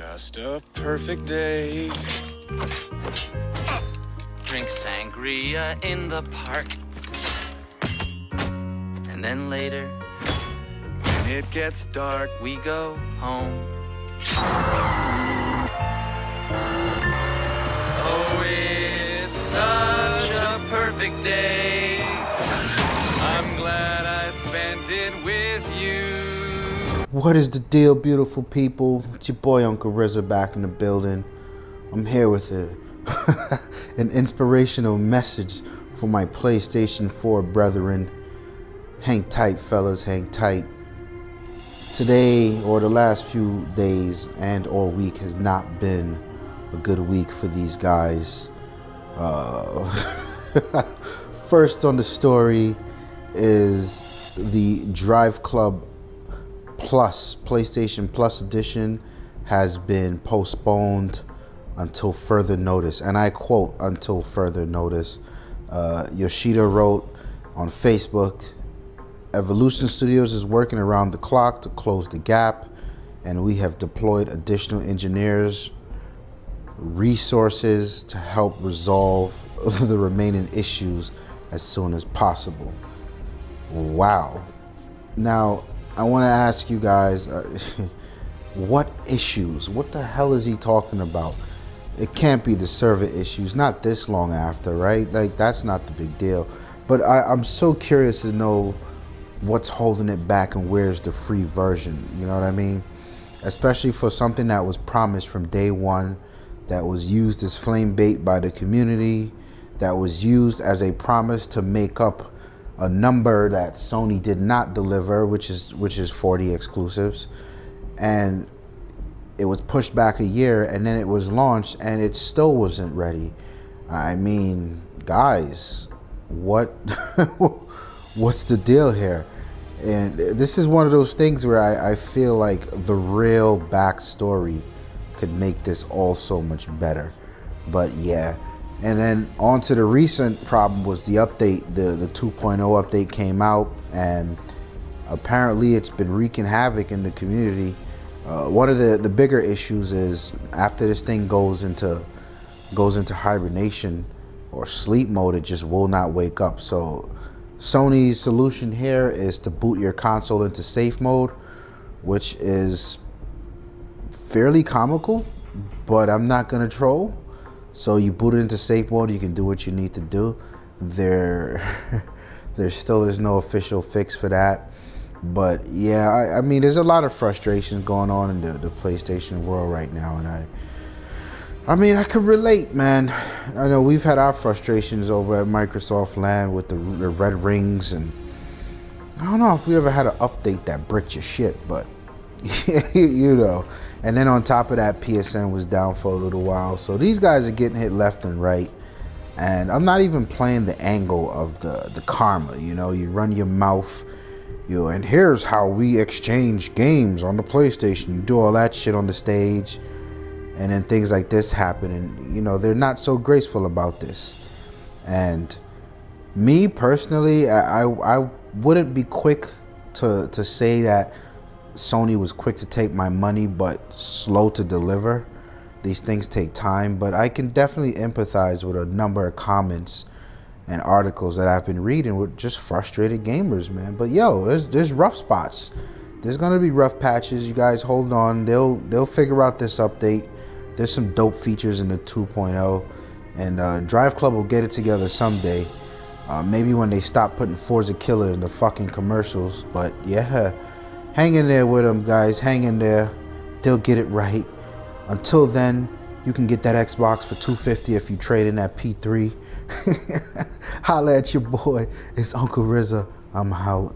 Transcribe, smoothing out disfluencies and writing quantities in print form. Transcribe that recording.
Just a perfect day. Drink sangria in the park. And then later, When it gets dark, we go home. Oh, it's such a perfect day. I'm glad I spent it with you. What is the deal, beautiful people? It's your boy Uncle RZA back in the building. I'm here with an inspirational message for my PlayStation 4 brethren. Hang tight, fellas, hang tight. Today, or the last few days and or week, has not been a good week for these guys. First on the story is the Driveclub Plus, PlayStation Plus edition has been postponed until further notice. And I quote, until further notice. Yoshida wrote on Facebook, Evolution Studios is working around the clock to close the gap, and we have deployed additional engineers, resources to help resolve the remaining issues as soon as possible. Wow. Now, I want to ask you guys, what issues? What the hell is he talking about? It can't be the server issues, not this long after, right? Like, that's not the big deal. But I'm so curious to know what's holding it back and where's the free version, you know what I mean? Especially for something that was promised from day one, that was used as flame bait by the community, that was used as a promise to make up a number that Sony did not deliver, which is 40 exclusives, and it was pushed back a year, and then it was launched, and it still wasn't ready. I mean, guys, what's the deal here? And this is one of those things where I feel like the real backstory could make this all so much better. But yeah. And then on to the recent problem was the update. The 2.0 update came out, and apparently it's been wreaking havoc in the community. One of the bigger issues is after this thing goes into hibernation or sleep mode, it just will not wake up. So Sony's solution here is to boot your console into safe mode, which is fairly comical, but I'm not gonna troll. So you boot it into safe mode, you can do what you need to do. There still is no official fix for that. But yeah, I mean, there's a lot of frustration going on in the PlayStation world right now. And I mean, I could relate, man. I know we've had our frustrations over at Microsoft Land with the red rings. And I don't know if we ever had an update that bricked your shit, but you know. And then on top of that, PSN was down for a little while. So these guys are getting hit left and right. And I'm not even playing the angle of the karma, you know. You run your mouth, and here's how we exchange games on the PlayStation. You do all that shit on the stage. And then things like this happen. And, you know, they're not so graceful about this. And me personally, I wouldn't be quick to say that Sony was quick to take my money but slow to deliver. These things take time, but I can definitely empathize with a number of comments and articles that I've been reading with just frustrated gamers, man. But yo, there's rough spots. There's gonna be rough patches. You guys hold on. They'll figure out this update. There's some dope features in the 2.0, and Driveclub will get it together someday. Maybe when they stop putting Forza Killer in the fucking commercials. But yeah. Hang in there with them, guys. Hang in there. They'll get it right. Until then, you can get that Xbox for $250 if you trade in that P3. Holla at your boy. It's Uncle RZA. I'm out.